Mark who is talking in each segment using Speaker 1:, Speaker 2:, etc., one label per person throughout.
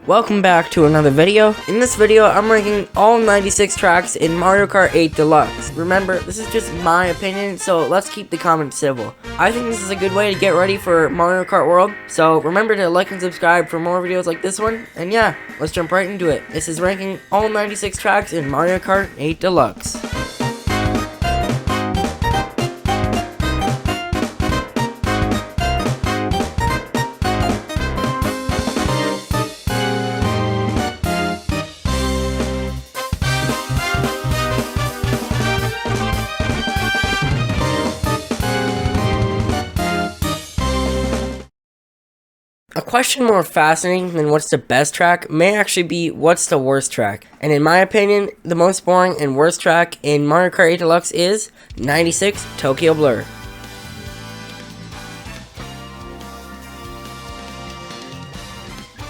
Speaker 1: Welcome back to another video. In this video, I'm ranking all 96 tracks in Mario Kart 8 Deluxe. Remember, this is just my opinion, so let's keep the comments civil. I think this is a good way to get ready for Mario Kart World, so remember to like and subscribe for more videos like this one. And yeah, let's jump right into it. This is ranking all 96 tracks in Mario Kart 8 Deluxe. A question more fascinating than what's the best track may actually be what's the worst track. And in my opinion, the most boring and worst track in Mario Kart 8 Deluxe is 96 Tokyo Blur.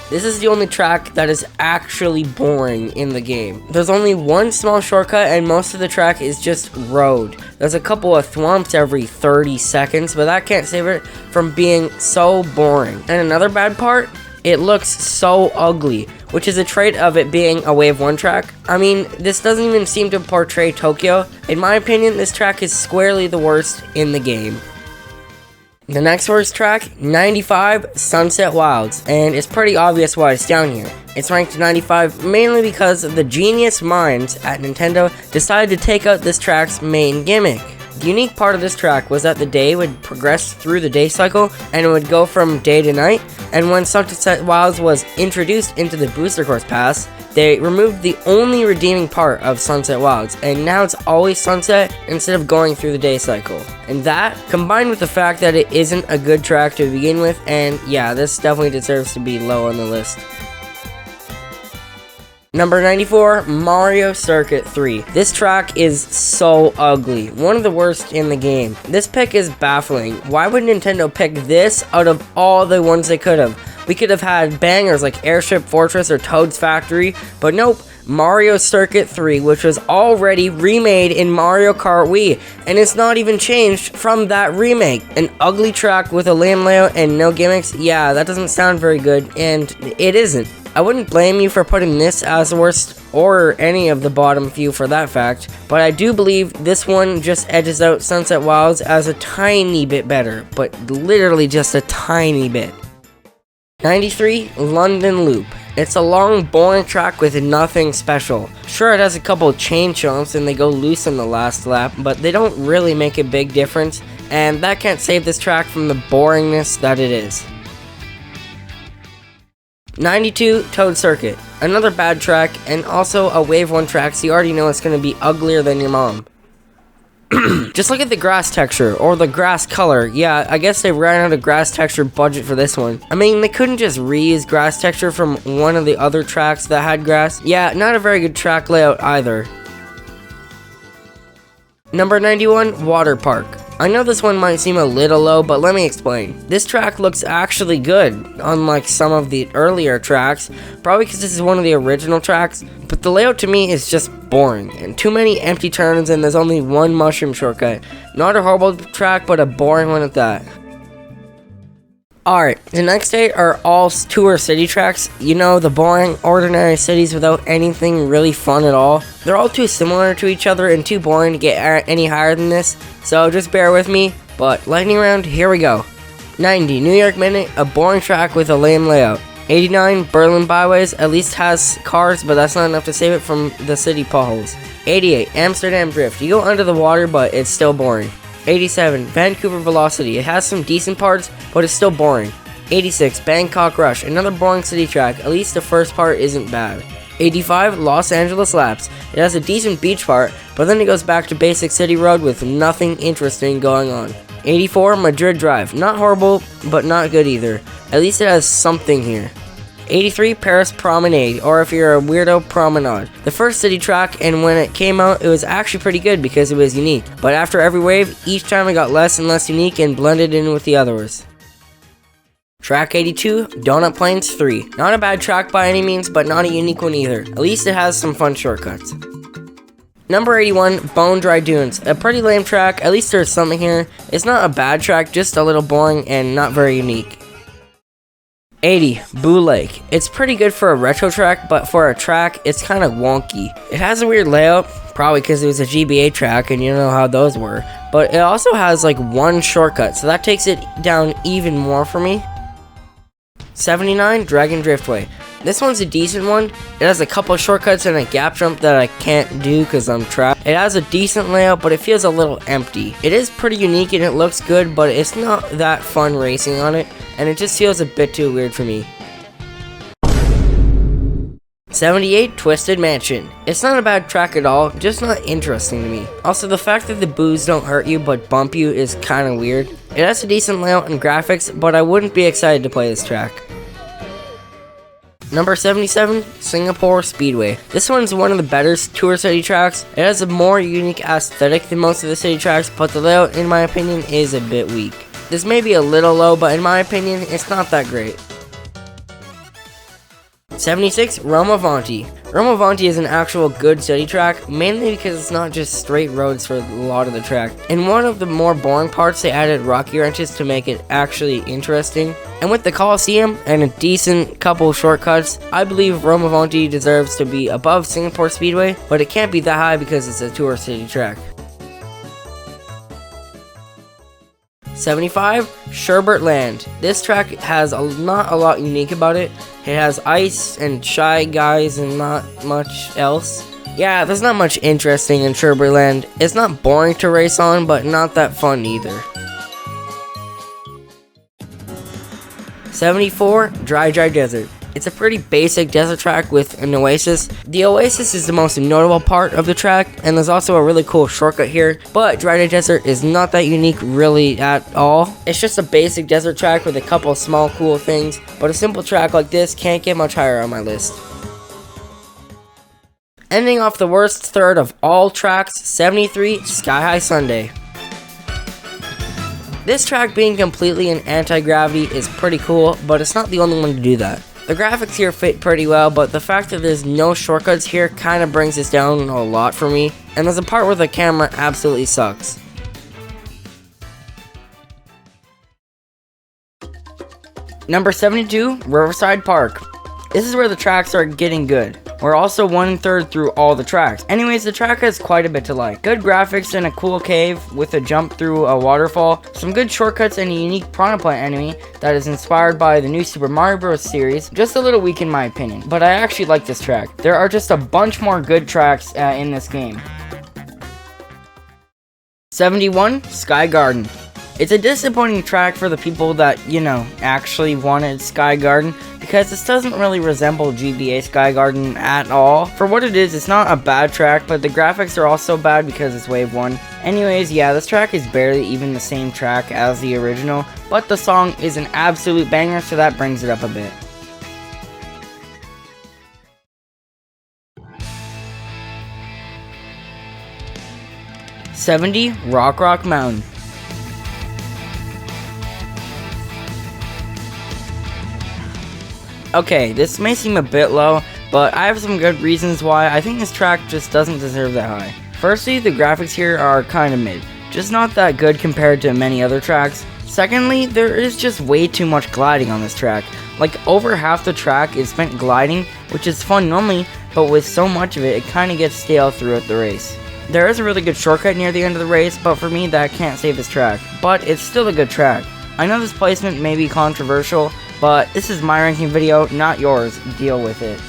Speaker 1: This is the only track that is actually boring in the game. There's only one small shortcut and most of the track is just road. There's a couple of thwomps every 30 seconds, but that can't save it from being so boring. And another bad part, it looks so ugly, which is a trait of it being a Wave 1 track. I mean, this doesn't even seem to portray Tokyo. In my opinion, this track is squarely the worst in the game. The next worst track, 95 Sunset Wilds, and it's pretty obvious why it's down here. It's ranked 95 mainly because the genius minds at Nintendo decided to take out this track's main gimmick. The unique part of this track was that the day would progress through the day cycle and it would go from day to night, and when Sunset Wilds was introduced into the Booster Course Pass, they removed the only redeeming part of Sunset Wilds, and now it's always sunset instead of going through the day cycle. And that, combined with the fact that it isn't a good track to begin with, and yeah, this definitely deserves to be low on the list. Number 94, Mario Circuit 3. This track is so ugly, one of the worst in the game. This pick is baffling. Why would Nintendo pick this out of all the ones they could have? We could have had bangers like Airship Fortress or Toad's Factory, but nope, Mario Circuit 3, which was already remade in Mario Kart Wii, and it's not even changed from that remake. An ugly track with a lame layout and no gimmicks, yeah, that doesn't sound very good, and it isn't. I wouldn't blame you for putting this as the worst, or any of the bottom few for that fact, but I do believe this one just edges out Sunset Wilds as a tiny bit better, but literally just a tiny bit. 93, London Loop. It's a long, boring track with nothing special. Sure, it has a couple chain chomps and they go loose in the last lap, but they don't really make a big difference, and that can't save this track from the boringness that it is. 92, Toad Circuit. Another bad track, and also a Wave 1 track, so you already know it's going to be uglier than your mom. Just look at the grass texture, or the grass color. Yeah, I guess they ran out of grass texture budget for this one. I mean, they couldn't just reuse grass texture from one of the other tracks that had grass. Yeah, not a very good track layout either. Number 91, Water Park. I know this one might seem a little low, but let me explain. This track looks actually good, unlike some of the earlier tracks, probably because this is one of the original tracks, but the layout to me is just boring, and too many empty turns and there's only one mushroom shortcut. Not a horrible track, but a boring one at that. Alright, the next 8 are all tour city tracks. You know, the boring, ordinary cities without anything really fun at all. They're all too similar to each other and too boring to get any higher than this, so just bear with me. But lightning round, here we go. 90, New York Minute, a boring track with a lame layout. 89, Berlin Byways, at least has cars, but that's not enough to save it from the city potholes. 88, Amsterdam Drift, you go under the water, but it's still boring. 87, Vancouver Velocity. It has some decent parts, but it's still boring. 86, Bangkok Rush. Another boring city track. At least the first part isn't bad. 85, Los Angeles Laps. It has a decent beach part, but then it goes back to basic city road with nothing interesting going on. 84, Madrid Drive. Not horrible, but not good either. At least it has something here. 83, Paris Promenade, or if you're a weirdo, Promenade. The first city track, and when it came out, it was actually pretty good because it was unique. But after every wave, each time it got less and less unique and blended in with the others. Track 82, Donut Plains 3. Not a bad track by any means, but not a unique one either. At least it has some fun shortcuts. Number 81, Bone Dry Dunes. A pretty lame track, at least there's something here. It's not a bad track, just a little boring and not very unique. 80, Boo Lake. It's pretty good for a retro track, but for a track, it's kind of wonky. It has a weird layout, probably because it was a GBA track and you know how those were. But it also has like one shortcut, so that takes it down even more for me. 79, Dragon Driftway. This one's a decent one. It has a couple shortcuts and a gap jump that I can't do because I'm trapped. It has a decent layout, but it feels a little empty. It is pretty unique and it looks good, but it's not that fun racing on it, and it just feels a bit too weird for me. 78, Twisted Mansion. It's not a bad track at all, just not interesting to me. Also, the fact that the boos don't hurt you but bump you is kinda weird. It has a decent layout and graphics, but I wouldn't be excited to play this track. Number 77, Singapore Speedway. This one's one of the better tour city tracks. It has a more unique aesthetic than most of the city tracks, but the layout, in my opinion, is a bit weak. This may be a little low, but in my opinion, it's not that great. 76, Roma Avanti. Roma Avanti is an actual good city track, mainly because it's not just straight roads for a lot of the track. In one of the more boring parts, they added rocky wrenches to make it actually interesting. And with the Coliseum and a decent couple shortcuts, I believe Roma Avanti deserves to be above Singapore Speedway, but it can't be that high because it's a tour city track. 75, Sherbert Land. This track has not a lot unique about it. It has ice and shy guys and not much else. Yeah, there's not much interesting in Sherbert Land. It's not boring to race on, but not that fun either. 74, Dry Desert. It's a pretty basic desert track with an oasis. The oasis is the most notable part of the track, and there's also a really cool shortcut here, but Dry Desert is not that unique really at all. It's just a basic desert track with a couple small cool things, but a simple track like this can't get much higher on my list. Ending off the worst third of all tracks, 73, Sky High Sunday. This track being completely in anti-gravity is pretty cool, but it's not the only one to do that. The graphics here fit pretty well, but the fact that there's no shortcuts here kind of brings this down a lot for me, and there's a part where the camera absolutely sucks. Number 72, Riverside Park. This is where the tracks are getting good. We're also 1/3 through all the tracks. Anyways, the track has quite a bit to like. Good graphics and a cool cave with a jump through a waterfall. Some good shortcuts and a unique piranha plant enemy that is inspired by the new Super Mario Bros. Series. Just a little weak in my opinion, but I actually like this track. There are just a bunch more good tracks in this game. 71, Sky Garden. It's a disappointing track for the people that, actually wanted Sky Garden, because this doesn't really resemble GBA Sky Garden at all. For what it is, it's not a bad track, but the graphics are also bad because it's Wave 1. Anyways, yeah, this track is barely even the same track as the original, but the song is an absolute banger, so that brings it up a bit. '70, Rock Mountain. Okay, this may seem a bit low, but I have some good reasons why I think this track just doesn't deserve that high. Firstly, the graphics here are kinda mid, just not that good compared to many other tracks. Secondly, there is just way too much gliding on this track. Like, over half the track is spent gliding, which is fun normally, but with so much of it, it kinda gets stale throughout the race. There is a really good shortcut near the end of the race, but for me, that can't save this track. But it's still a good track. I know this placement may be controversial, but this is my ranking video, not yours. Deal with it.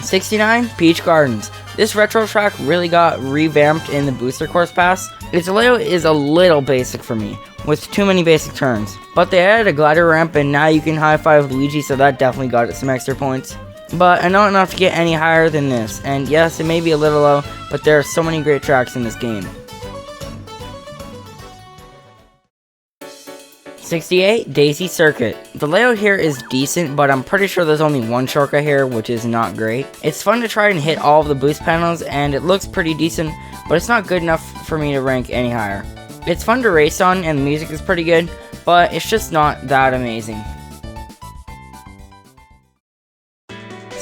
Speaker 1: '69, Peach Gardens. This retro track really got revamped in the Booster Course Pass. Its layout is a little basic for me, with too many basic turns. But they added a glider ramp and now you can high-five Luigi, so that definitely got it some extra points. But not enough to get any higher than this, and yes, it may be a little low, but there are so many great tracks in this game. 68, Daisy Circuit. The layout here is decent, but I'm pretty sure there's only one shortcut here, which is not great. It's fun to try and hit all of the boost panels, and it looks pretty decent, but it's not good enough for me to rank any higher. It's fun to race on, and the music is pretty good, but it's just not that amazing.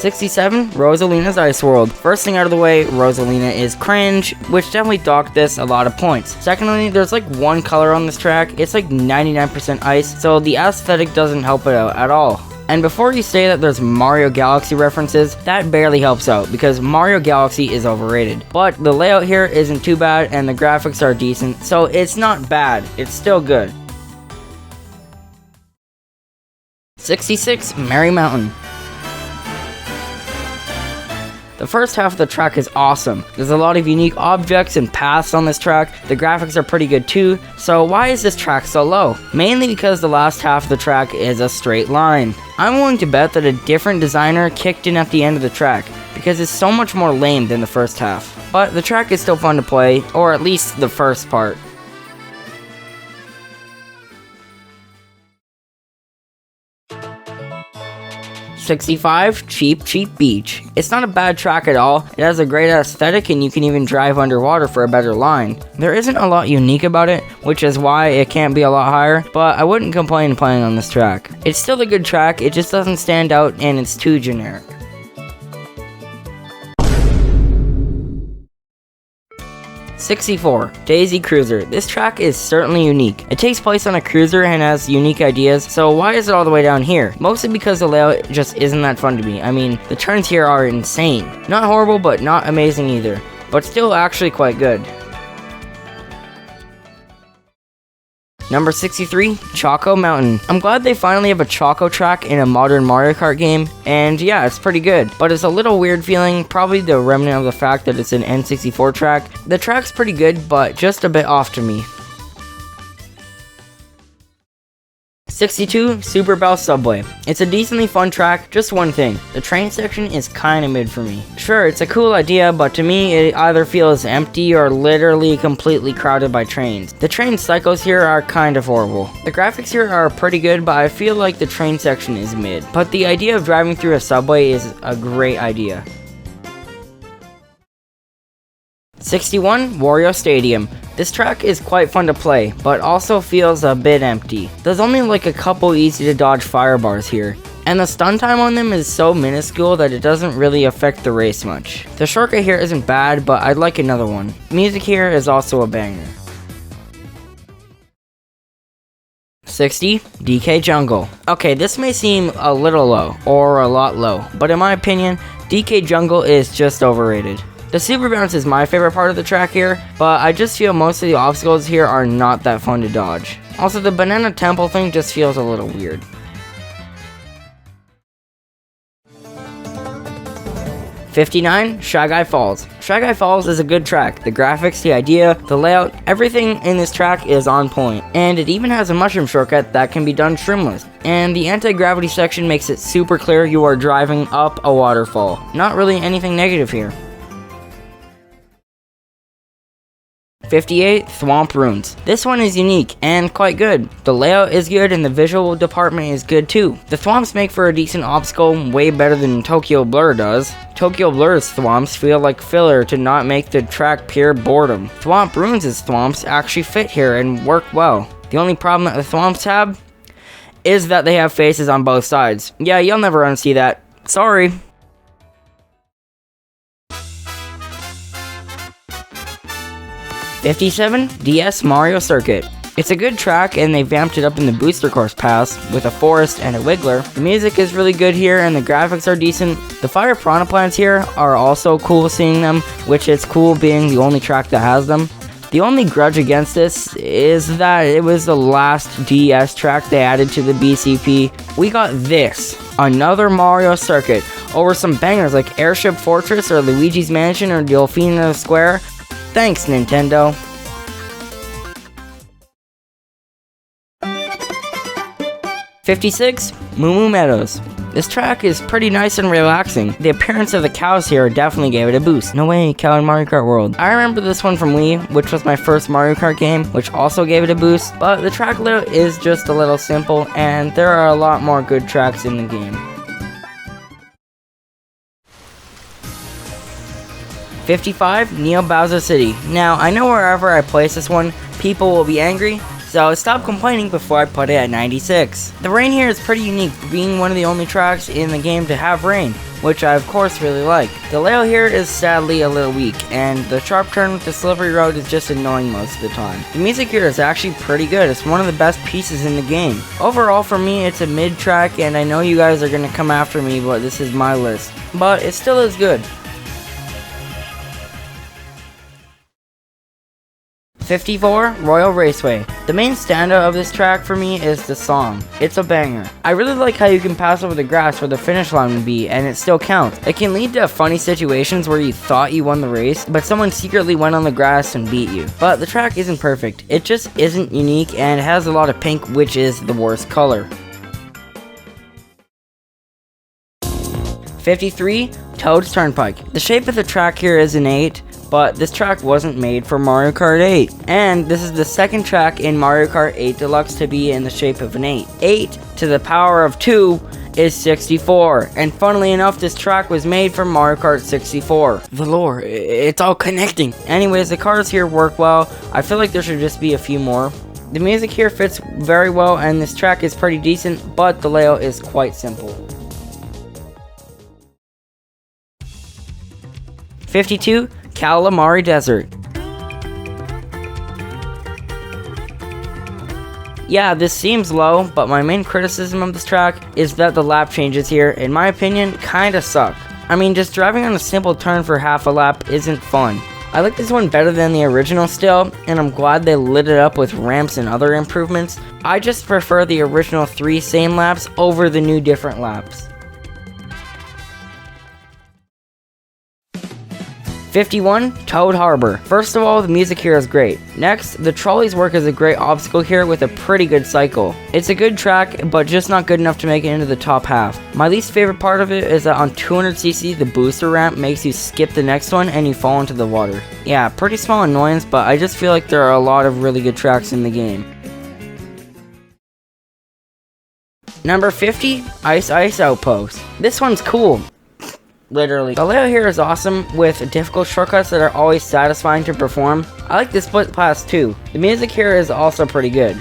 Speaker 1: 67, Rosalina's Ice World. First thing out of the way, Rosalina is cringe, which definitely docked this a lot of points. Secondly, there's like one color on this track. It's like 99% ice, so the aesthetic doesn't help it out at all. And before you say that there's Mario Galaxy references, that barely helps out because Mario Galaxy is overrated. But the layout here isn't too bad and the graphics are decent, so it's not bad, it's still good. 66, Merry Mountain. The first half of the track is awesome. There's a lot of unique objects and paths on this track. The graphics are pretty good too. So why is this track so low? Mainly because the last half of the track is a straight line. I'm willing to bet that a different designer kicked in at the end of the track because it's so much more lame than the first half. But the track is still fun to play, or at least the first part. '65, Cheap Cheap Beach. It's not a bad track at all. It has a great aesthetic and you can even drive underwater for a better line. There isn't a lot unique about it, which is why it can't be a lot higher, but I wouldn't complain playing on this track. It's still a good track, it just doesn't stand out and it's too generic. 64, Daisy Cruiser. This track is certainly unique. It takes place on a cruiser and has unique ideas, so why is it all the way down here? Mostly because the layout just isn't that fun to me. I mean, the turns here are insane. Not horrible, but not amazing either. But still actually quite good. Number 63, Choco Mountain. I'm glad they finally have a Choco track in a modern Mario Kart game, and yeah, it's pretty good, but it's a little weird feeling, probably the remnant of the fact that it's an N64 track. The track's pretty good, but just a bit off to me. 62, Super Bell Subway. It's a decently fun track, just one thing. The train section is kinda mid for me. Sure, it's a cool idea, but to me it either feels empty or literally completely crowded by trains. The train cycles here are kind of horrible. The graphics here are pretty good, but I feel like the train section is mid. But the idea of driving through a subway is a great idea. 61, Wario Stadium. This track is quite fun to play, but also feels a bit empty. There's only like a couple easy to dodge fire bars here, and the stun time on them is so minuscule that it doesn't really affect the race much. The shortcut here isn't bad, but I'd like another one. Music here is also a banger. 60, DK Jungle. Okay, this may seem a little low, or a lot low, but in my opinion, DK Jungle is just overrated. The super bounce is my favorite part of the track here, but I just feel most of the obstacles here are not that fun to dodge. Also, the banana temple thing just feels a little weird. 59, Shy Guy Falls. Shy Guy Falls is a good track. The graphics, the idea, the layout, everything in this track is on point. And it even has a mushroom shortcut that can be done shroomless. And the anti-gravity section makes it super clear you are driving up a waterfall. Not really anything negative here. 58, Thwomp Ruins. This one is unique and quite good. The layout is good and the visual department is good too. The thwomps make for a decent obstacle, way better than Tokyo Blur does. Tokyo Blur's thwomps feel like filler to not make the track pure boredom. Thwomp Ruins' thwomps actually fit here and work well. The only problem that the thwomps have is that they have faces on both sides. Yeah, you'll never unsee that. Sorry. 57, DS Mario Circuit. It's a good track and they vamped it up in the booster course pass with a forest and a wiggler. The music is really good here and the graphics are decent. The fire piranha plants here are also cool seeing them, which is cool being the only track that has them. The only grudge against this is that it was the last DS track they added to the BCP. We got this, another Mario Circuit, over some bangers like Airship Fortress or Luigi's Mansion or Delfino Square. Thanks, Nintendo. '56, Moo Moo Meadows. This track is pretty nice and relaxing. The appearance of the cows here definitely gave it a boost. No way, cow in Mario Kart World. I remember this one from Wii, which was my first Mario Kart game, which also gave it a boost, but the track layout is just a little simple, and there are a lot more good tracks in the game. 55, Neo Bowser City. Now, I know wherever I place this one, people will be angry, so stop complaining before I put it at 96. The rain here is pretty unique, being one of the only tracks in the game to have rain, which I of course really like. The layout here is sadly a little weak, and the sharp turn with the slippery road is just annoying most of the time. The music here is actually pretty good. It's one of the best pieces in the game. Overall for me it's a mid track, and I know you guys are gonna come after me, but this is my list. But it still is good. 54, Royal Raceway. The main standout of this track for me is the song. It's a banger. I really like how you can pass over the grass where the finish line would be, and it still counts. It can lead to funny situations where you thought you won the race, but someone secretly went on the grass and beat you. But the track isn't perfect. It just isn't unique, and it has a lot of pink, which is the worst color. 53, Toad's Turnpike. The shape of the track here is an 8, but this track wasn't made for Mario Kart 8. And this is the second track in Mario Kart 8 Deluxe to be in the shape of an 8. 8 to the power of 2 is 64. And funnily enough, this track was made for Mario Kart 64. The lore, it's all connecting. Anyways, the cars here work well. I feel like there should just be a few more. The music here fits very well, and this track is pretty decent, but the layout is quite simple. 52, Calamari Desert. Yeah, this seems low, but my main criticism of this track is that the lap changes here, in my opinion, kinda suck. I mean, just driving on a simple turn for half a lap isn't fun. I like this one better than the original still, and I'm glad they lit it up with ramps and other improvements. I just prefer the original 3 same laps over the new different laps. 51, Toad Harbor. First of all, the music here is great. Next, the trolleys work as a great obstacle here with a pretty good cycle. It's a good track, but just not good enough to make it into the top half. My least favorite part of it is that on 200cc, the booster ramp makes you skip the next one and you fall into the water. Yeah, pretty small annoyance, but I just feel like there are a lot of really good tracks in the game. Number 50, Ice Ice Outpost. This one's cool. Literally. The layout here is awesome, with difficult shortcuts that are always satisfying to perform. I like the split pass too. The music here is also pretty good.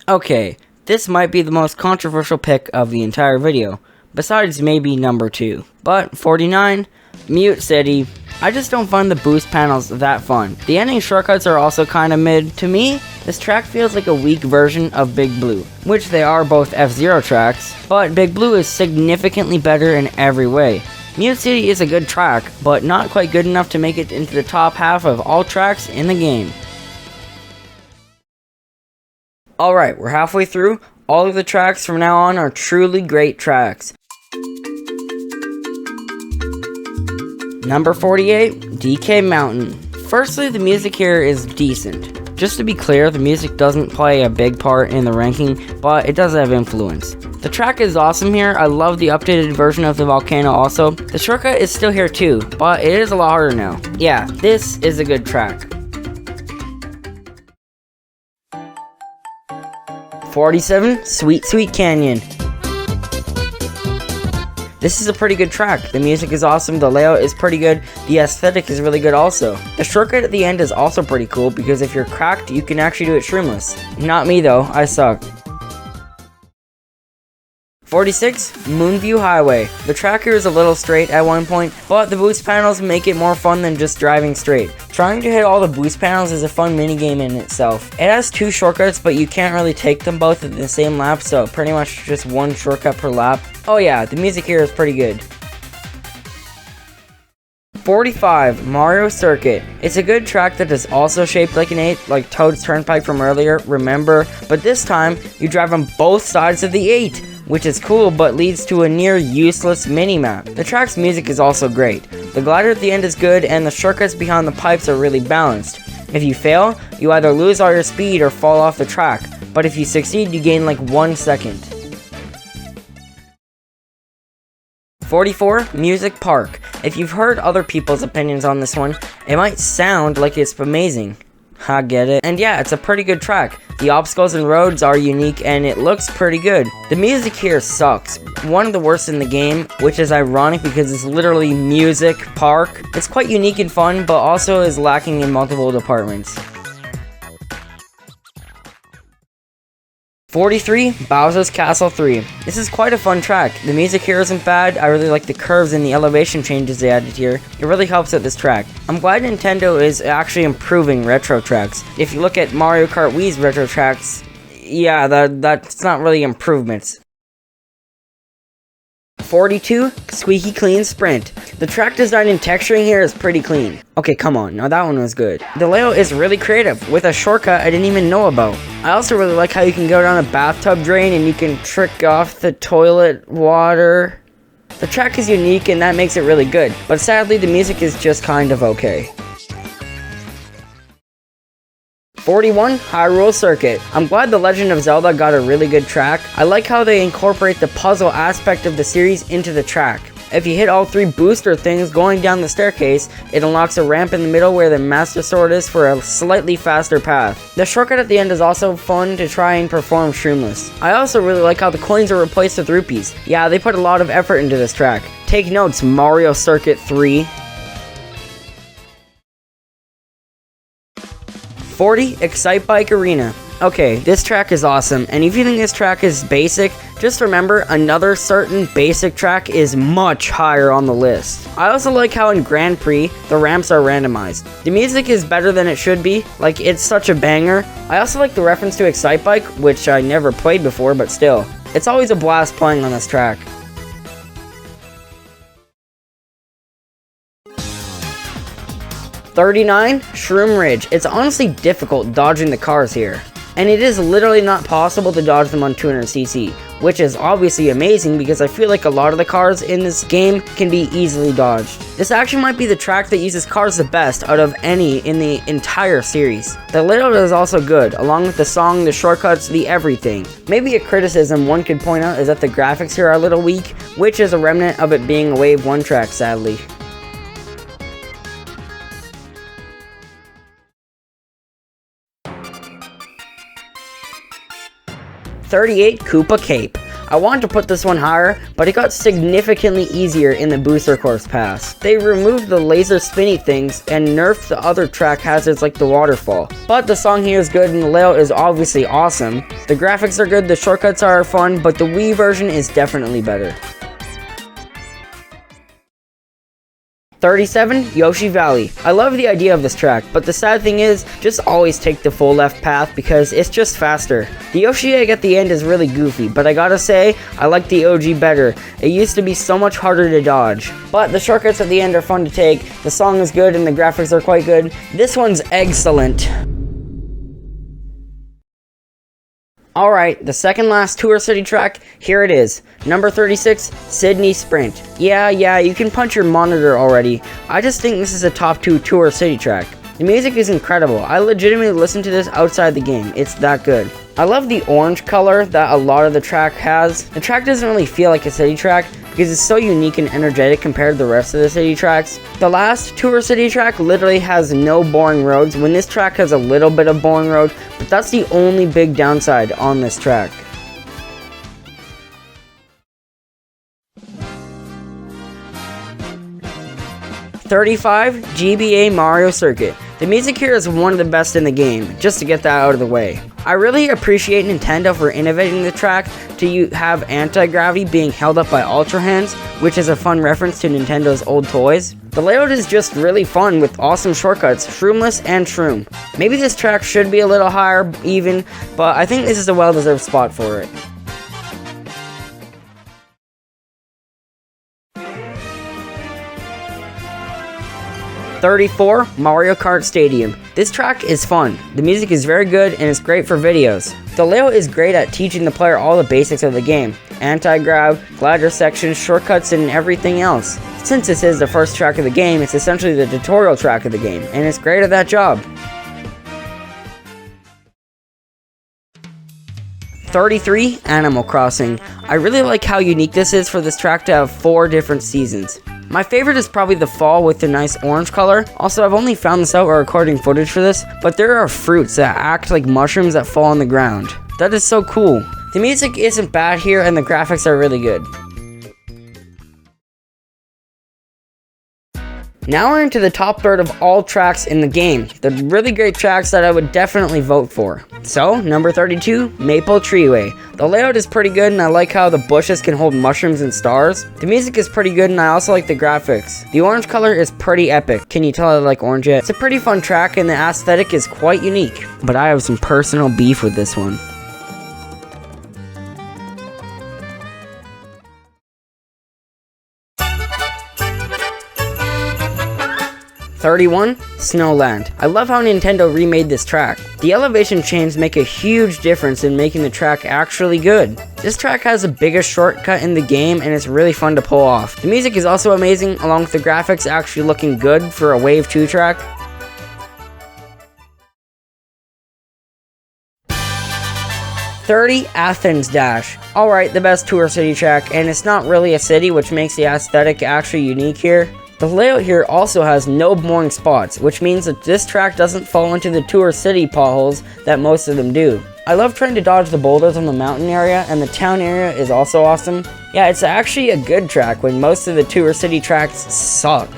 Speaker 1: Okay, this might be the most controversial pick of the entire video, besides maybe number 2. But 49, Mute City. I just don't find the boost panels that fun. The ending shortcuts are also kinda mid. To me, this track feels like a weak version of Big Blue, which they are both F-Zero tracks, but Big Blue is significantly better in every way. Mute City is a good track, but not quite good enough to make it into the top half of all tracks in the game. Alright, we're halfway through. All of the tracks from now on are truly great tracks. Number 48, DK Mountain. Firstly, the music here is decent. Just to be clear, the music doesn't play a big part in the ranking, but it does have influence. The track is awesome here. I love the updated version of the volcano also. The shortcut is still here too, but it is a lot harder now. Yeah, this is a good track. 47, Sweet Sweet Canyon. This is a pretty good track. The music is awesome, the layout is pretty good, the aesthetic is really good also. The shortcut at the end is also pretty cool because if you're cracked, you can actually do it shroomless. Not me though, I suck. 46, Moonview Highway. The track here is a little straight at one point, but the boost panels make it more fun than just driving straight. Trying to hit all the boost panels is a fun minigame in itself. It has 2 shortcuts, but you can't really take them both at the same lap, so pretty much just 1 shortcut per lap. Oh yeah, the music here is pretty good. 45, Mario Circuit. It's a good track that is also shaped like an 8, like Toad's Turnpike from earlier, remember? But this time, you drive on both sides of the 8, which is cool but leads to a near useless mini-map. The track's music is also great. The glider at the end is good, and the shortcuts behind the pipes are really balanced. If you fail, you either lose all your speed or fall off the track, but if you succeed, you gain like 1 second. 44, Music Park. If you've heard other people's opinions on this one, it might sound like it's amazing. I get it. And yeah, it's a pretty good track. The obstacles and roads are unique and it looks pretty good. The music here sucks. One of the worst in the game, which is ironic because it's literally Music Park. It's quite unique and fun, but also is lacking in multiple departments. 43, Bowser's Castle 3. This is quite a fun track. The music here isn't bad. I really like the curves and the elevation changes they added here. It really helps out this track. I'm glad Nintendo is actually improving retro tracks. If you look at Mario Kart Wii's retro tracks, yeah, that's not really improvements. 42, Squeaky Clean Sprint. The track design and texturing here is pretty clean. Okay, come on, now that one was good. The layout is really creative, with a shortcut I didn't even know about. I also really like how you can go down a bathtub drain and you can trick off the toilet water. The track is unique and that makes it really good, but sadly the music is just kind of okay. 41, Hyrule Circuit. I'm glad The Legend of Zelda got a really good track. I like how they incorporate the puzzle aspect of the series into the track. If you hit all 3 booster things going down the staircase, it unlocks a ramp in the middle where the Master Sword is for a slightly faster path. The shortcut at the end is also fun to try and perform shroomless. I also really like how the coins are replaced with rupees. Yeah, they put a lot of effort into this track. Take notes, Mario Circuit 3. 40, Excite Bike Arena. Okay, this track is awesome, and if you think this track is basic, just remember another certain basic track is much higher on the list. I also like how in Grand Prix, the ramps are randomized. The music is better than it should be, like it's such a banger. I also like the reference to Excite Bike, which I never played before, but still. It's always a blast playing on this track. 39, Shroom Ridge. It's honestly difficult dodging the cars here. And it is literally not possible to dodge them on 200cc, which is obviously amazing because I feel like a lot of the cars in this game can be easily dodged. This actually might be the track that uses cars the best out of any in the entire series. The layout is also good, along with the song, the shortcuts, the everything. Maybe a criticism one could point out is that the graphics here are a little weak, which is a remnant of it being a Wave 1 track, sadly. 38, Koopa Cape. I wanted to put this one higher, but it got significantly easier in the Booster Course Pass. They removed the laser spinny things and nerfed the other track hazards like the waterfall. But the song here is good and the layout is obviously awesome. The graphics are good, the shortcuts are fun, but the Wii version is definitely better. 37, Yoshi Valley. I love the idea of this track, but the sad thing is, just always take the full left path because it's just faster. The Yoshi egg at the end is really goofy, but I gotta say, I like the OG better. It used to be so much harder to dodge. But the shortcuts at the end are fun to take, the song is good and the graphics are quite good. This one's excellent. Alright, the second last Tour City track, here it is. Number 36, Sydney Sprint. Yeah, you can punch your monitor already. I just think this is a top 2 Tour City track. The music is incredible. I legitimately listen to this outside the game. It's that good. I love the orange color that a lot of the track has. The track doesn't really feel like a city track because it's so unique and energetic compared to the rest of the city tracks. The last Tour City track literally has no boring roads, when this track has a little bit of boring road, but that's the only big downside on this track. '35, GBA Mario Circuit. The music here is one of the best in the game, just to get that out of the way. I really appreciate Nintendo for innovating the track to have anti-gravity being held up by Ultra Hands, which is a fun reference to Nintendo's old toys. The layout is just really fun with awesome shortcuts, Shroomless and Shroom. Maybe this track should be a little higher even, but I think this is a well-deserved spot for it. '34, Mario Kart Stadium. This track is fun. The music is very good and it's great for videos. The layout is great at teaching the player all the basics of the game. Anti-grav, glider sections, shortcuts, and everything else. Since this is the first track of the game, it's essentially the tutorial track of the game, and it's great at that job. 33, Animal Crossing. I really like how unique this is for this track to have 4 different seasons. My favorite is probably the fall with the nice orange color. Also, I've only found this out while recording footage for this, but there are fruits that act like mushrooms that fall on the ground. That is so cool. The music isn't bad here and the graphics are really good. Now we're into the top third of all tracks in the game. The really great tracks that I would definitely vote for. So, number 32, Maple Treeway. The layout is pretty good and I like how the bushes can hold mushrooms and stars. The music is pretty good and I also like the graphics. The orange color is pretty epic. Can you tell I like orange yet? It's a pretty fun track and the aesthetic is quite unique. But I have some personal beef with this one. 31, Snowland. I love how Nintendo remade this track. The elevation changes make a huge difference in making the track actually good. This track has the biggest shortcut in the game and it's really fun to pull off. The music is also amazing, along with the graphics actually looking good for a Wave 2 track. Athens Dash. Alright, the best tour city track, and it's not really a city, which makes the aesthetic actually unique here. The layout here also has no boring spots, which means that this track doesn't fall into the tour city potholes that most of them do. I love trying to dodge the boulders on the mountain area, and the town area is also awesome. Yeah, it's actually a good track when most of the tour city tracks suck.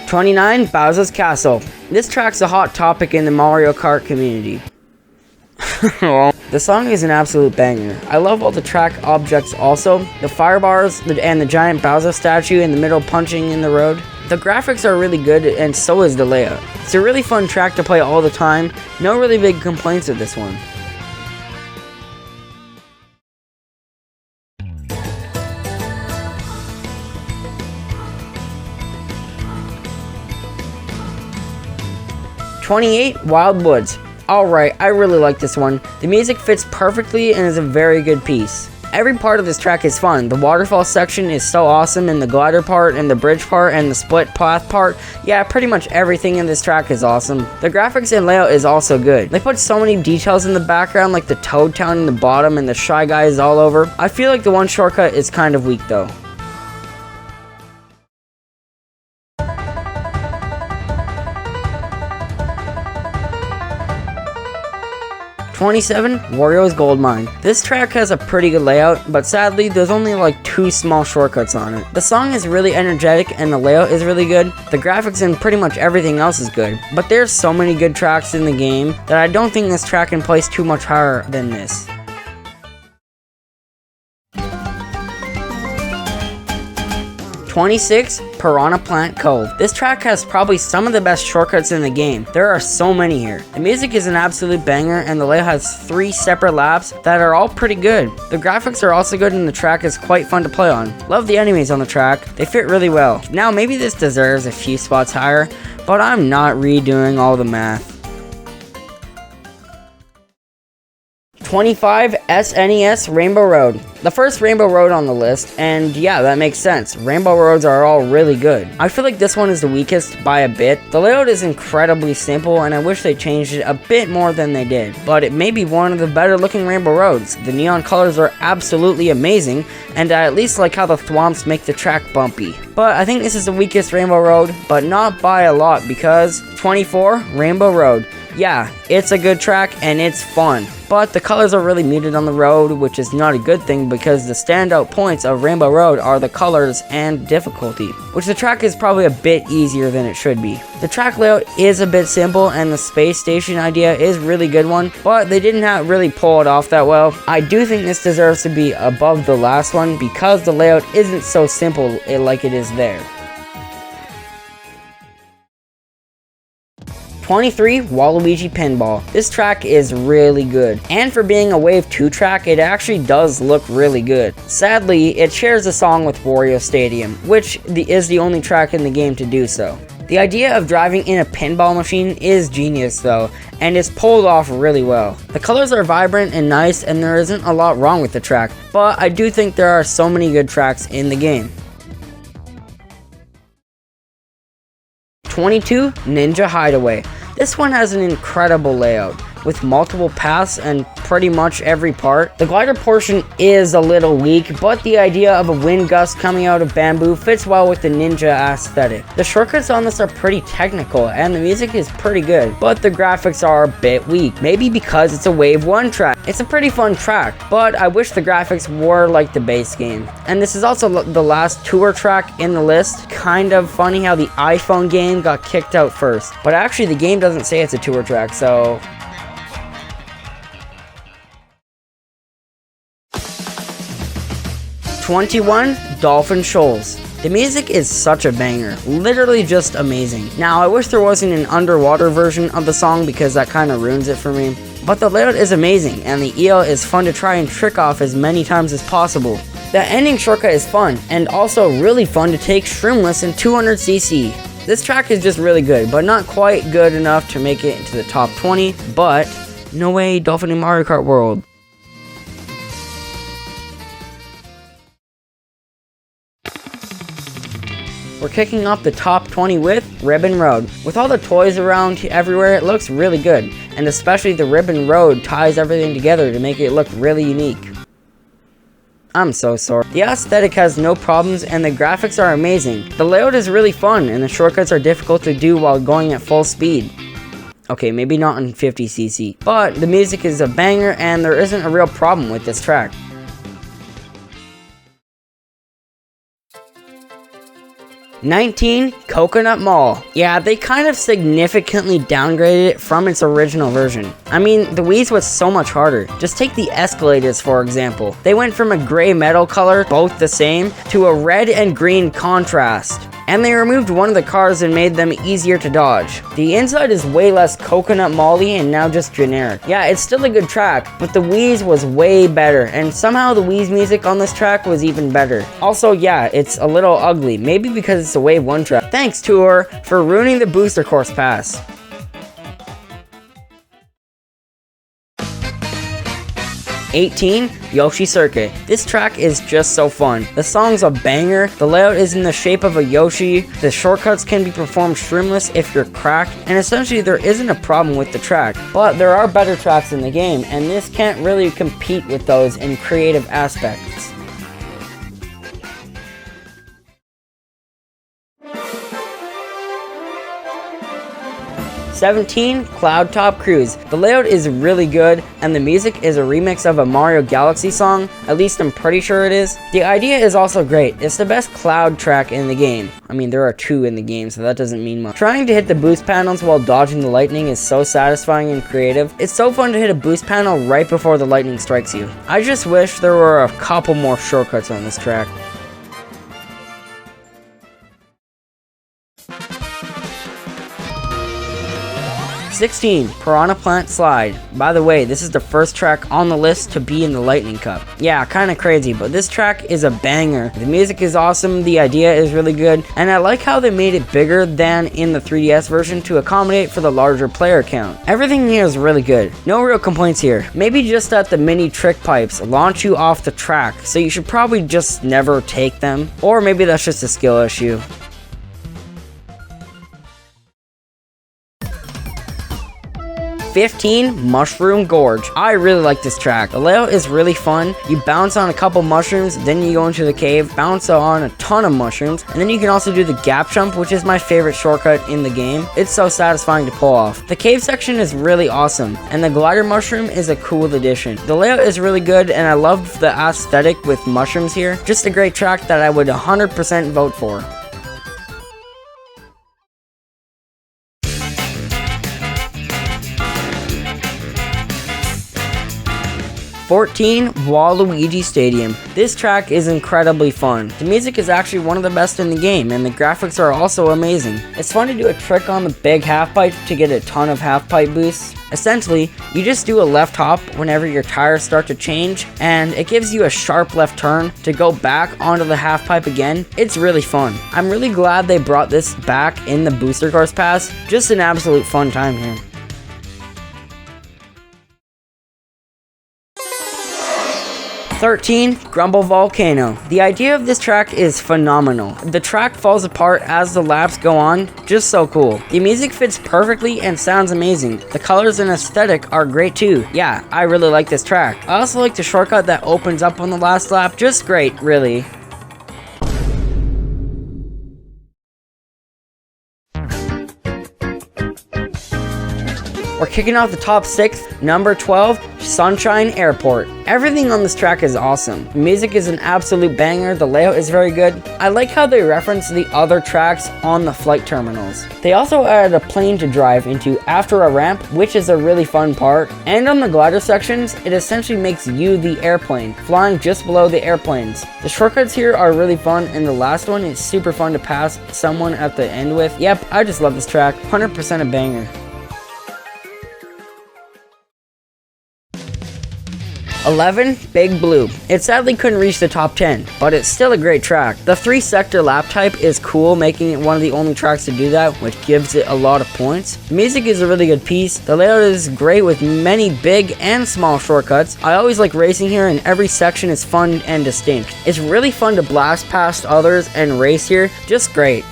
Speaker 1: '29, Bowser's Castle. This track's a hot topic in the Mario Kart community. The song is an absolute banger. I love all the track objects also. The fire bars and the giant Bowser statue in the middle punching in the road. The graphics are really good and so is the layout. It's a really fun track to play all the time. No really big complaints with this one. '28, Wild Woods. Alright, I really like this one. The music fits perfectly and is a very good piece. Every part of this track is fun. The waterfall section is so awesome, and the glider part, and the bridge part, and the split path part. Yeah, pretty much everything in this track is awesome. The graphics and layout is also good. They put so many details in the background, like the Toad Town in the bottom and the Shy Guys all over. I feel like the one shortcut is kind of weak though. '27, Wario's Gold Mine. This track has a pretty good layout, but sadly there's only like 2 small shortcuts on it. The song is really energetic and the layout is really good. The graphics and pretty much everything else is good. But there's so many good tracks in the game that I don't think this track can place too much higher than this. '26, Piranha Plant Cove. This track has probably some of the best shortcuts in the game. There are so many here. The music is an absolute banger and the layout has 3 separate laps that are all pretty good. The graphics are also good and the track is quite fun to play on. Love the enemies on the track. They fit really well. Now maybe this deserves a few spots higher, but I'm not redoing all the math. 25, SNES Rainbow Road. The first Rainbow Road on the list, and yeah, that makes sense. Rainbow Roads are all really good. I feel like this one is the weakest by a bit. The layout is incredibly simple, and I wish they changed it a bit more than they did. But it may be one of the better looking Rainbow Roads. The neon colors are absolutely amazing, and I at least like how the thwomps make the track bumpy. But I think this is the weakest Rainbow Road, but not by a lot, because 24, Rainbow Road. Yeah, it's a good track and it's fun, but the colors are really muted on the road, which is not a good thing because the standout points of Rainbow Road are the colors and difficulty, which the track is probably a bit easier than it should be. The track layout is a bit simple and the space station idea is a really good one, but they didn't really pull it off that well. I do think this deserves to be above the last one because the layout isn't so simple like it is there. 23, Waluigi Pinball. This track is really good, and for being a Wave 2 track, it actually does look really good. Sadly, it shares a song with Wario Stadium, which is the only track in the game to do so. The idea of driving in a pinball machine is genius though, and it's pulled off really well. The colors are vibrant and nice, and there isn't a lot wrong with the track, but I do think there are so many good tracks in the game. 22, Ninja Hideaway. This one has an incredible layout. with multiple paths and pretty much every part. The glider portion is a little weak, but the idea of a wind gust coming out of bamboo fits well with the ninja aesthetic. The shortcuts on this are pretty technical and the music is pretty good, but the graphics are a bit weak, maybe because it's a Wave 1 track. It's a pretty fun track, but I wish the graphics were like the base game. And this is also the last tour track in the list. Kind of funny how the iPhone game got kicked out first, but actually the game doesn't say it's a tour track, so 21, Dolphin Shoals. The music is such a banger, literally just amazing. Now I wish there wasn't an underwater version of the song because that kind of ruins it for me, but the layout is amazing and the eel is fun to try and trick off as many times as possible. The ending shortcut is fun and also really fun to take shroomless in 200cc. This track is just really good, but not quite good enough to make it into the top 20, but no way Dolphin in Mario Kart World. We're kicking off the top 20 with Ribbon Road. With all the toys around everywhere, it looks really good, and especially the Ribbon Road ties everything together to make it look really unique. I'm so sorry. The aesthetic has no problems and the graphics are amazing. The layout is really fun and the shortcuts are difficult to do while going at full speed. Okay, maybe not in 50cc, but the music is a banger and there isn't a real problem with this track. 19, Coconut Mall. Yeah, they kind of significantly downgraded it from its original version. I mean, the Wii's was so much harder. Just take the escalators for example. They went from a gray metal color, both the same, to a red and green contrast. And they removed one of the cars and made them easier to dodge. The inside is way less coconut mall-y and now just generic. Yeah, it's still a good track, but the Wii's was way better, and somehow the Wii's music on this track was even better. Also, yeah, it's a little ugly, maybe because it's a Wave 1 track. Thanks, Tour, for ruining the booster course pass. 18, Yoshi Circuit. This track is just so fun. The song's a banger, the layout is in the shape of a Yoshi, the shortcuts can be performed shroomless if you're cracked, and essentially there isn't a problem with the track. But there are better tracks in the game, and this can't really compete with those in creative aspects. 17, Cloud Top Cruise. The layout is really good, and the music is a remix of a Mario Galaxy song, at least I'm pretty sure it is. The idea is also great, it's the best cloud track in the game. I mean, there are 2 in the game, so that doesn't mean much. Trying to hit the boost panels while dodging the lightning is so satisfying and creative. It's so fun to hit a boost panel right before the lightning strikes you. I just wish there were a couple more shortcuts on this track. 16, Piranha Plant Slide. By the way, this is the first track on the list to be in the Lightning Cup. Yeah, kinda crazy, but this track is a banger. The music is awesome, the idea is really good, and I like how they made it bigger than in the 3DS version to accommodate for the larger player count. Everything here is really good. No real complaints here. Maybe just that the mini trick pipes launch you off the track, so you should probably just never take them. Or maybe that's just a skill issue. 15, Mushroom Gorge. I really like this track. The layout is really fun. You bounce on a couple mushrooms, then you go into the cave, bounce on a ton of mushrooms, and then you can also do the gap jump, which is my favorite shortcut in the game. It's so satisfying to pull off. The cave section is really awesome, and the glider mushroom is a cool addition. The layout is really good, and I love the aesthetic with mushrooms here. Just a great track that I would 100% vote for. 14, Waluigi Stadium. This track is incredibly fun. The music is actually one of the best in the game, and the graphics are also amazing. It's fun to do a trick on the big half pipe to get a ton of half pipe boosts. Essentially, you just do a left hop whenever your tires start to change, and it gives you a sharp left turn to go back onto the half pipe again. It's really fun. I'm really glad they brought this back in the Booster Course Pass. Just an absolute fun time here. 13, Grumble Volcano. The idea of this track is phenomenal. The track falls apart as the laps go on, just so cool. The music fits perfectly and sounds amazing. The colors and aesthetic are great too. Yeah, I really like this track. I also like the shortcut that opens up on the last lap, just great, really. We're kicking off the top 6, number 12, Sunshine Airport. Everything on this track is awesome. The music is an absolute banger, the layout is very good. I like how they reference the other tracks on the flight terminals. They also added a plane to drive into after a ramp, which is a really fun part. And on the glider sections, it essentially makes you the airplane, flying just below the airplanes. The shortcuts here are really fun, and the last one is super fun to pass someone at the end with. Yep, I just love this track, 100% a banger. 11, Big Blue. It sadly couldn't reach the top 10, but it's still a great track. The 3-sector lap type is cool, making it one of the only tracks to do that, which gives it a lot of points. The music is a really good piece. The layout is great with many big and small shortcuts. I always like racing here, and every section is fun and distinct. It's really fun to blast past others and race here, just great.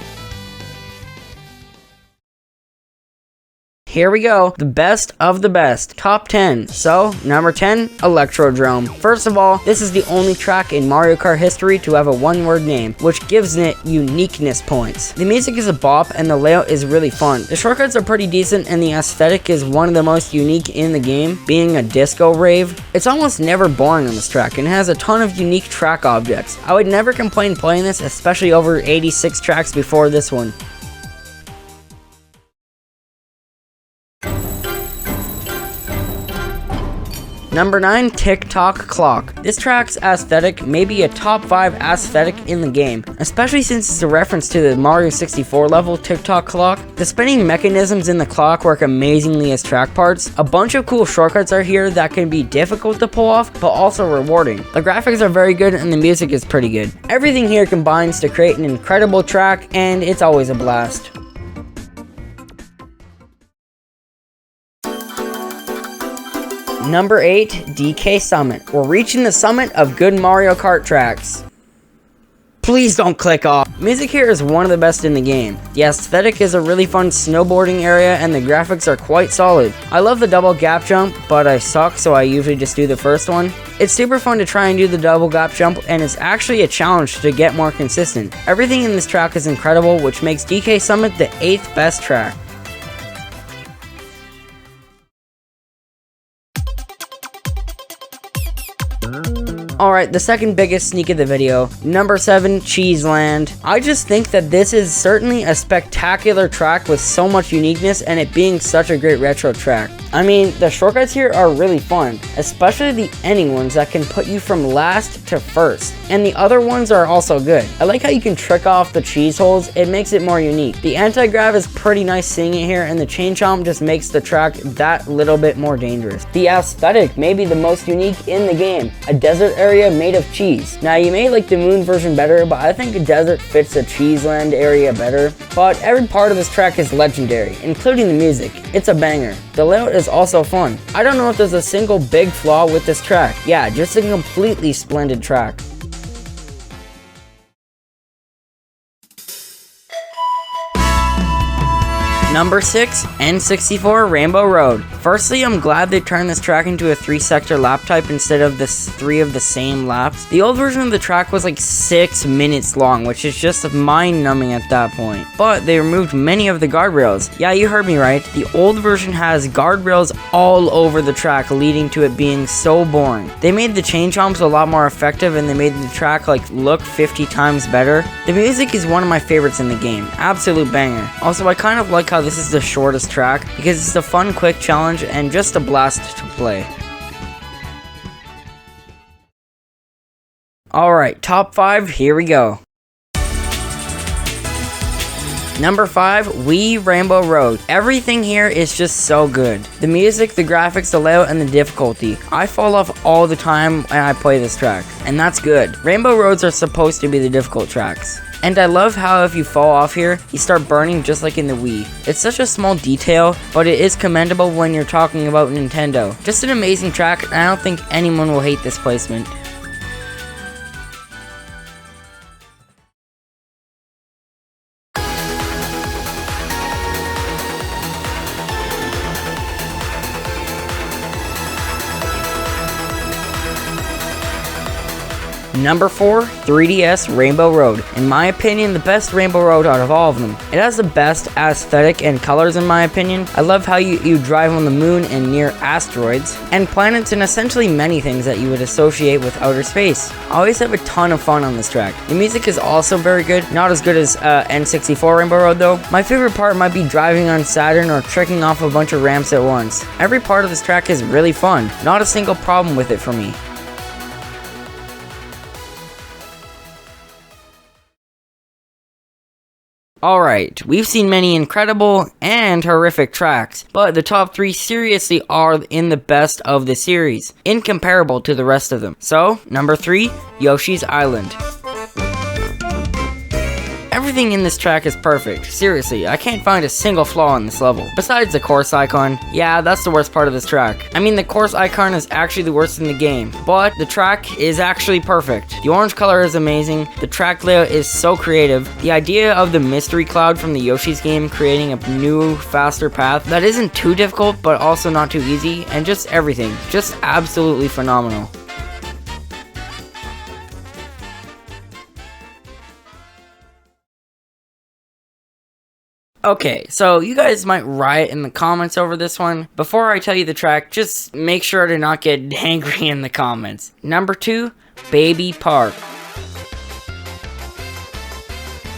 Speaker 1: Here we go, the best of the best, top 10. So, number 10, Electrodrome. First of all, this is the only track in Mario Kart history to have a one-word name, which gives it uniqueness points. The music is a bop and the layout is really fun. The shortcuts are pretty decent and the aesthetic is one of the most unique in the game, being a disco rave. It's almost never boring on this track and has a ton of unique track objects. I would never complain playing this, especially over 86 tracks before this one. Number 9, Tick-Tock Clock. This track's aesthetic may be a top 5 aesthetic in the game, especially since it's a reference to the Mario 64 level Tick-Tock Clock. The spinning mechanisms in the clock work amazingly as track parts. A bunch of cool shortcuts are here that can be difficult to pull off, but also rewarding. The graphics are very good and the music is pretty good. Everything here combines to create an incredible track, and it's always a blast. Number 8, DK Summit. We're reaching the summit of good Mario Kart tracks. Please don't click off. Music here is one of the best in the game. The aesthetic is a really fun snowboarding area and the graphics are quite solid. I love the double gap jump, but I suck, so I usually just do the first one. It's super fun to try and do the double gap jump, and it's actually a challenge to get more consistent. Everything in this track is incredible, which makes DK Summit the 8th best track. Alright, the second biggest sneak of the video, number 7, Cheeseland. I just think that this is certainly a spectacular track with so much uniqueness and it being such a great retro track. I mean, the shortcuts here are really fun, especially the ending ones that can put you from last to first. And the other ones are also good. I like how you can trick off the cheese holes, it makes it more unique. The anti-grav is pretty nice seeing it here, and the chain chomp just makes the track that little bit more dangerous. The aesthetic may be the most unique in the game, a desert area made of cheese. Now you may like the moon version better, but I think a desert fits a Cheeseland area better. But every part of this track is legendary, including the music. It's a banger. The layout is also fun. I don't know if there's a single big flaw with this track. Yeah, just a completely splendid track. Number 6, N64 Rainbow Road. Firstly, I'm glad they turned this track into a 3-sector lap type instead of the 3 of the same laps. The old version of the track was like 6 minutes long, which is just mind-numbing at that point. But they removed many of the guardrails. Yeah, you heard me right. The old version has guardrails all over the track, leading to it being so boring. They made the chain chomps a lot more effective, and they made the track like look 50 times better. The music is one of my favorites in the game. Absolute banger. Also, I kind of like how this is the shortest track because it's a fun, quick challenge and just a blast to play. Alright, top 5, here we go. Number 5, Wii Rainbow Road. Everything here is just so good. The music, the graphics, the layout, and the difficulty. I fall off all the time when I play this track, and that's good. Rainbow Roads are supposed to be the difficult tracks. And I love how if you fall off here, you start burning just like in the Wii. It's such a small detail, but it is commendable when you're talking about Nintendo. Just an amazing track, and I don't think anyone will hate this placement. Number 4, 3DS Rainbow Road. In my opinion, the best Rainbow Road out of all of them. It has the best aesthetic and colors in my opinion. I love how you drive on the moon and near asteroids, and planets, and essentially many things that you would associate with outer space. I always have a ton of fun on this track. The music is also very good, not as good as N64 Rainbow Road though. My favorite part might be driving on Saturn or tricking off a bunch of ramps at once. Every part of this track is really fun, not a single problem with it for me. Alright, we've seen many incredible and horrific tracks, but the top 3 seriously are in the best of the series, incomparable to the rest of them. So, number 3, Yoshi's Island. Everything in this track is perfect. Seriously, I can't find a single flaw in this level. Besides the course icon, yeah, that's the worst part of this track. I mean, the course icon is actually the worst in the game, but the track is actually perfect. The orange color is amazing, the track layout is so creative, the idea of the mystery cloud from the Yoshi's game creating a new, faster path that isn't too difficult, but also not too easy, and just everything. Just absolutely phenomenal. Okay, so you guys might riot in the comments over this one. Before I tell you the track, just make sure to not get angry in the comments. Number 2, Baby Park.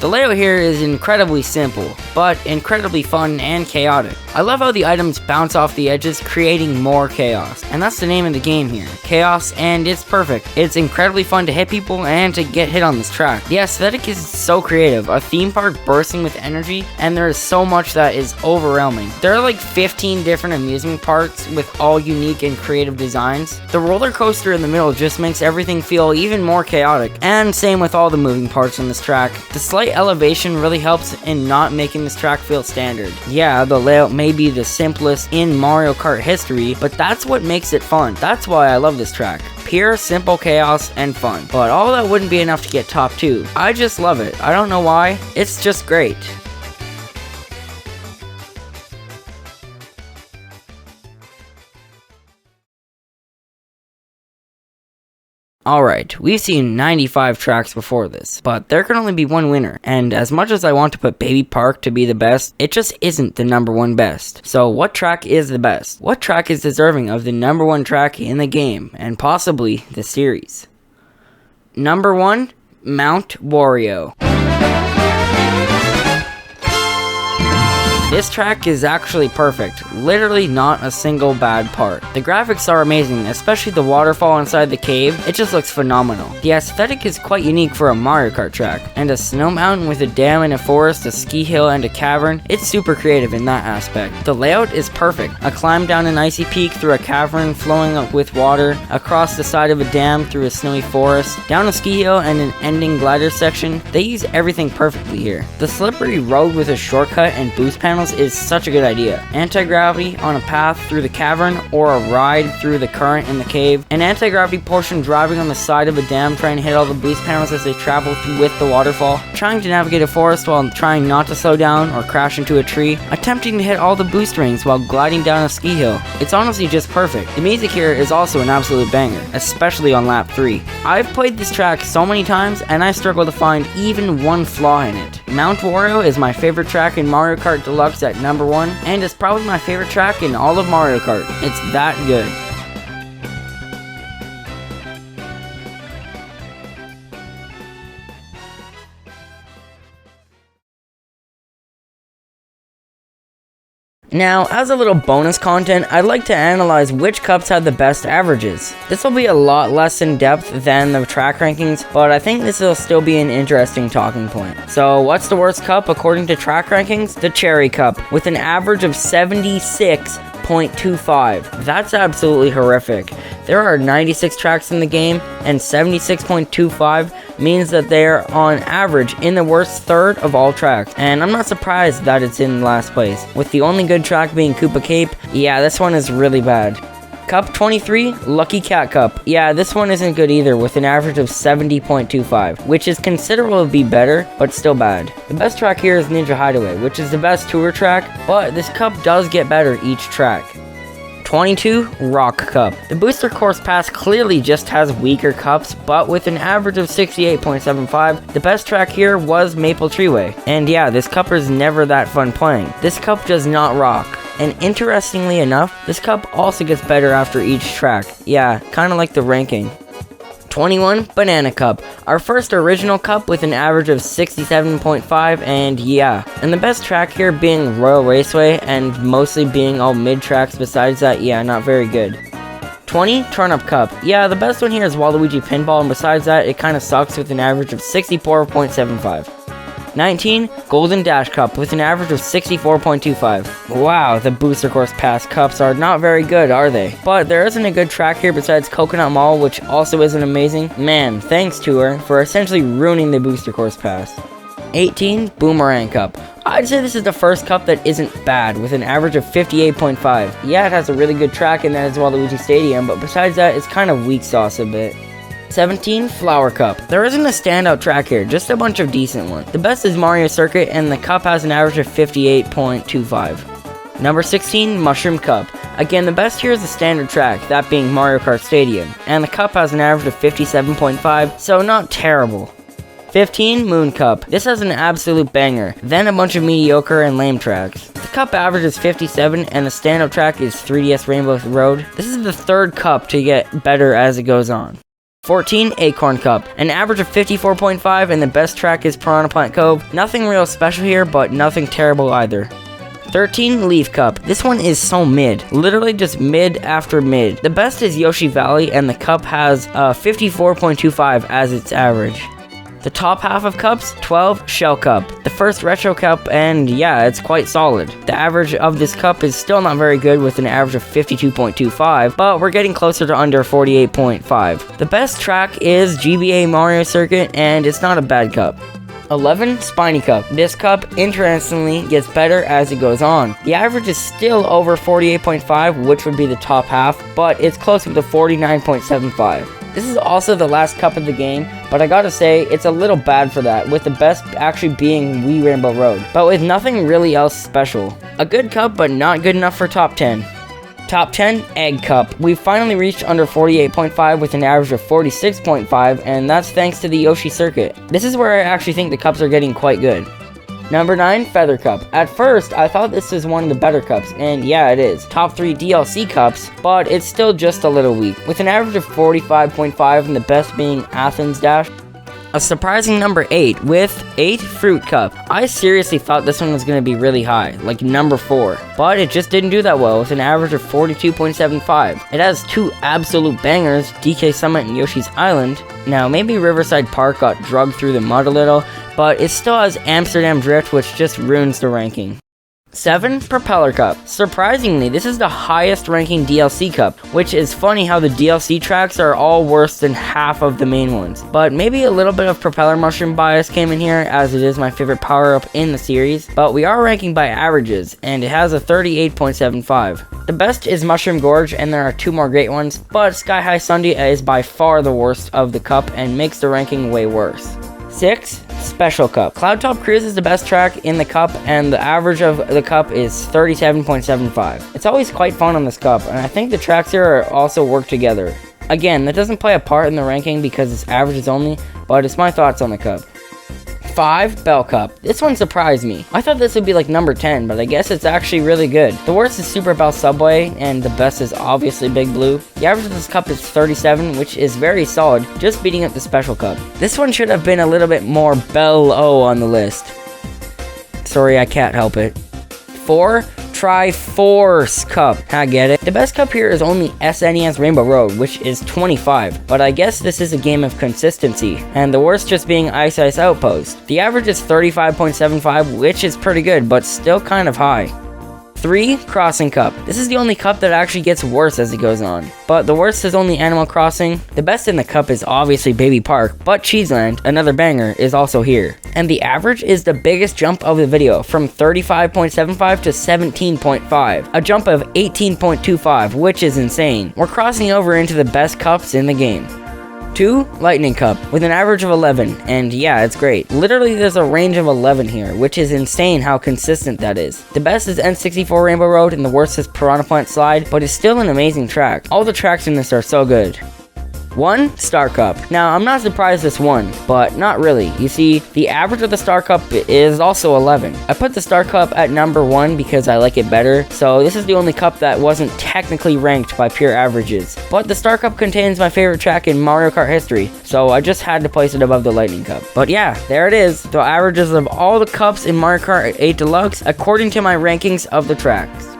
Speaker 1: The layout here is incredibly simple, but incredibly fun and chaotic. I love how the items bounce off the edges, creating more chaos. And that's the name of the game here, chaos, and it's perfect. It's incredibly fun to hit people and to get hit on this track. The aesthetic is so creative, a theme park bursting with energy, and there is so much that is overwhelming. There are like 15 different amusement parks with all unique and creative designs. The roller coaster in the middle just makes everything feel even more chaotic, and same with all the moving parts on this track. The slight elevation really helps in not making this track feel standard. Yeah, the layout may be the simplest in Mario Kart history, but that's what makes it fun. That's why I love this track. Pure, simple chaos and fun. But all that wouldn't be enough to get top 2. I just love it. I don't know why. It's just great. Alright, we've seen 95 tracks before this, but there can only be one winner, and as much as I want to put Baby Park to be the best, it just isn't the number 1 best. So what track is the best? What track is deserving of the number 1 track in the game, and possibly the series? Number 1, Mount Wario. This track is actually perfect, literally not a single bad part. The graphics are amazing, especially the waterfall inside the cave, it just looks phenomenal. The aesthetic is quite unique for a Mario Kart track, and a snow mountain with a dam and a forest, a ski hill and a cavern, it's super creative in that aspect. The layout is perfect, a climb down an icy peak through a cavern flowing up with water, across the side of a dam through a snowy forest, down a ski hill and an ending glider section. They use everything perfectly here. The slippery road with a shortcut and boost panels is such a good idea. Anti-gravity on a path through the cavern or a ride through the current in the cave. An anti-gravity portion driving on the side of a dam trying to hit all the boost panels as they travel with the waterfall. Trying to navigate a forest while trying not to slow down or crash into a tree. Attempting to hit all the boost rings while gliding down a ski hill. It's honestly just perfect. The music here is also an absolute banger, especially on lap 3. I've played this track so many times and I struggle to find even one flaw in it. Mount Wario is my favorite track in Mario Kart Deluxe at number 1, and it's probably my favorite track in all of Mario Kart. It's that good. Now, as a little bonus content, I'd like to analyze which cups had the best averages. This will be a lot less in depth than the track rankings, but I think this will still be an interesting talking point. So, what's the worst cup according to track rankings? The Cherry Cup, with an average of 76.25. That's absolutely horrific. There are 96 tracks in the game, and 76.25 means that they're on average in the worst third of all tracks, and I'm not surprised that it's in last place. With the only good track being Koopa Cape, yeah, this one is really bad. Cup 23, Lucky Cat Cup. Yeah, this one isn't good either, with an average of 70.25, which is considerably better, but still bad. The best track here is Ninja Hideaway, which is the best tour track, but this cup does get better each track. 22, Rock Cup. The Booster Course Pass clearly just has weaker cups, but with an average of 68.75, the best track here was Maple Treeway. And yeah, this cup is never that fun playing. This cup does not rock. And interestingly enough, this cup also gets better after each track. Yeah, kinda like the ranking. 21, Banana Cup. Our first original cup with an average of 67.5, and yeah. And the best track here being Royal Raceway, and mostly being all mid tracks besides that, yeah, not very good. 20, Turnip Cup. Yeah, the best one here is Waluigi Pinball, and besides that, it kinda sucks with an average of 64.75. 19, Golden Dash Cup with an average of 64.25. Wow, the Booster Course Pass cups are not very good, are they? But there isn't a good track here besides Coconut Mall, which also isn't amazing. Man, thanks Tour for essentially ruining the Booster Course Pass. 18, Boomerang Cup. I'd say this is the first cup that isn't bad, with an average of 58.5. Yeah, it has a really good track, and that is Waluigi Stadium, but besides that, it's kind of weak sauce a bit. 17, Flower Cup. There isn't a standout track here, just a bunch of decent ones. The best is Mario Circuit, and the cup has an average of 58.25. Number 16, Mushroom Cup. Again, the best here is the standard track, that being Mario Kart Stadium, and the cup has an average of 57.5, so not terrible. 15, Moon Cup. This has an absolute banger, then a bunch of mediocre and lame tracks. The cup average is 57, and the standout track is 3DS Rainbow Road. This is the third cup to get better as it goes on. 14, Acorn Cup. An average of 54.5, and the best track is Piranha Plant Cove. Nothing real special here, but nothing terrible either. 13, Leaf Cup. This one is so mid. Literally just mid after mid. The best is Yoshi Valley, and the cup has 54.25 as its average. The top half of cups, 12, Shell Cup. The first retro cup, and yeah, it's quite solid. The average of this cup is still not very good with an average of 52.25, but we're getting closer to under 48.5. The best track is GBA Mario Circuit, and it's not a bad cup. 11, Spiny Cup. This cup, interestingly, gets better as it goes on. The average is still over 48.5, which would be the top half, but it's closer to 49.75. This is also the last cup of the game, but I gotta say, it's a little bad for that, with the best actually being Wii Rainbow Road, but with nothing really else special. A good cup, but not good enough for top 10. Top 10, Egg Cup. We've finally reached under 48.5 with an average of 46.5, and that's thanks to the Yoshi Circuit. This is where I actually think the cups are getting quite good. Number 9, Feather Cup. At first, I thought this was one of the better cups, and yeah, it is. Top 3 DLC cups, but it's still just a little weak, with an average of 45.5 and the best being Athens Dash. A surprising number 8, with 8, Fruit Cup. I seriously thought this one was going to be really high, like number 4, but it just didn't do that well with an average of 42.75. It has 2 absolute bangers, DK Summit and Yoshi's Island. Now, maybe Riverside Park got drugged through the mud a little, but it still has Amsterdam Drift, which just ruins the ranking. 7, Propeller Cup. Surprisingly, this is the highest ranking DLC cup, which is funny how the DLC tracks are all worse than half of the main ones. But maybe a little bit of Propeller Mushroom bias came in here, as it is my favorite power-up in the series, but we are ranking by averages, and it has a 38.75. The best is Mushroom Gorge, and there are 2 more great ones, but Sky High Sundae is by far the worst of the cup and makes the ranking way worse. 6, Special Cup. Cloud Top Cruise is the best track in the cup, and the average of the cup is 37.75. It's always quite fun on this cup, and I think the tracks here are also work together. Again, that doesn't play a part in the ranking because it's averages only, but it's my thoughts on the cup. 5, Bell Cup. This one surprised me. I thought this would be like number 10, but I guess it's actually really good. The worst is Super Bell Subway, and the best is obviously Big Blue. The average of this cup is 37, which is very solid, just beating up the Special Cup. This one should have been a little bit more Bell-O on the list. Sorry, I can't help it. 4, Triforce Cup. I get it. The best cup here is only SNES Rainbow Road, which is 25, but I guess this is a game of consistency, and the worst just being Ice Ice Outpost. The average is 35.75, which is pretty good, but still kind of high. 3, Crossing Cup. This is the only cup that actually gets worse as it goes on, but the worst is only Animal Crossing. The best in the cup is obviously Baby Park, but Cheeseland, another banger, is also here. And the average is the biggest jump of the video, from 35.75 to 17.5, a jump of 18.25, which is insane. We're crossing over into the best cups in the game. 2, Lightning Cup, with an average of 11, and yeah, it's great. Literally, there's a range of 11 here, which is insane how consistent that is. The best is N64 Rainbow Road, and the worst is Piranha Plant Slide, but it's still an amazing track. All the tracks in this are so good. 1, Star Cup. Now, I'm not surprised this won, but not really. You see, the average of the Star Cup is also 11. I put the Star Cup at number 1 because I like it better, so this is the only cup that wasn't technically ranked by pure averages. But the Star Cup contains my favorite track in Mario Kart history, so I just had to place it above the Lightning Cup. But yeah, there it is, the averages of all the cups in Mario Kart 8 Deluxe according to my rankings of the tracks.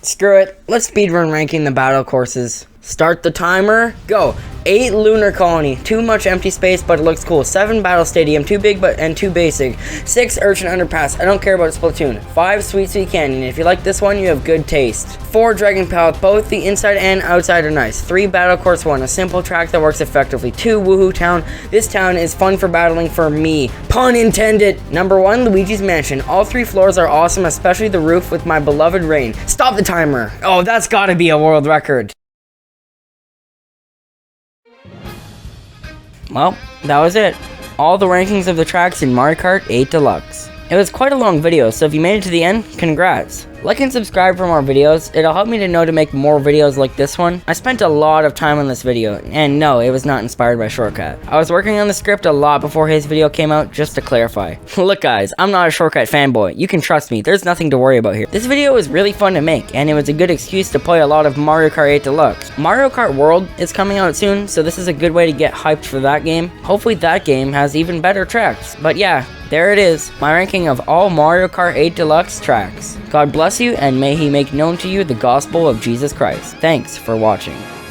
Speaker 1: Screw it, let's speedrun ranking the battle courses. Start the timer, go. 8 Lunar Colony, too much empty space but it looks cool. 7 Battle Stadium, too big and too basic. 6 Urchin Underpass, I don't care about Splatoon. 5 Sweet Sweet Canyon, if you like this one you have good taste. 4 Dragon Path, both the inside and outside are nice. 3 Battle Course 1, a simple track that works effectively. 2 Woohoo Town, this town is fun for battling for me. Pun intended! Number 1 Luigi's Mansion, all 3 floors are awesome, especially the roof with my beloved rain. Stop the timer! Oh, that's gotta be a world record. Well, that was it. All the rankings of the tracks in Mario Kart 8 Deluxe. It was quite a long video, so if you made it to the end, congrats. Like and subscribe for more videos, it'll help me to know to make more videos like this one. I spent a lot of time on this video, and no, it was not inspired by Shortcat. I was working on the script a lot before his video came out, just to clarify. Look guys, I'm not a Shortcat fanboy, you can trust me, there's nothing to worry about here. This video was really fun to make, and it was a good excuse to play a lot of Mario Kart 8 Deluxe. Mario Kart World is coming out soon, so this is a good way to get hyped for that game. Hopefully that game has even better tracks. But yeah, there it is, my ranking of all Mario Kart 8 Deluxe tracks. God bless you, and may he make known to you the gospel of Jesus Christ. Thanks for watching.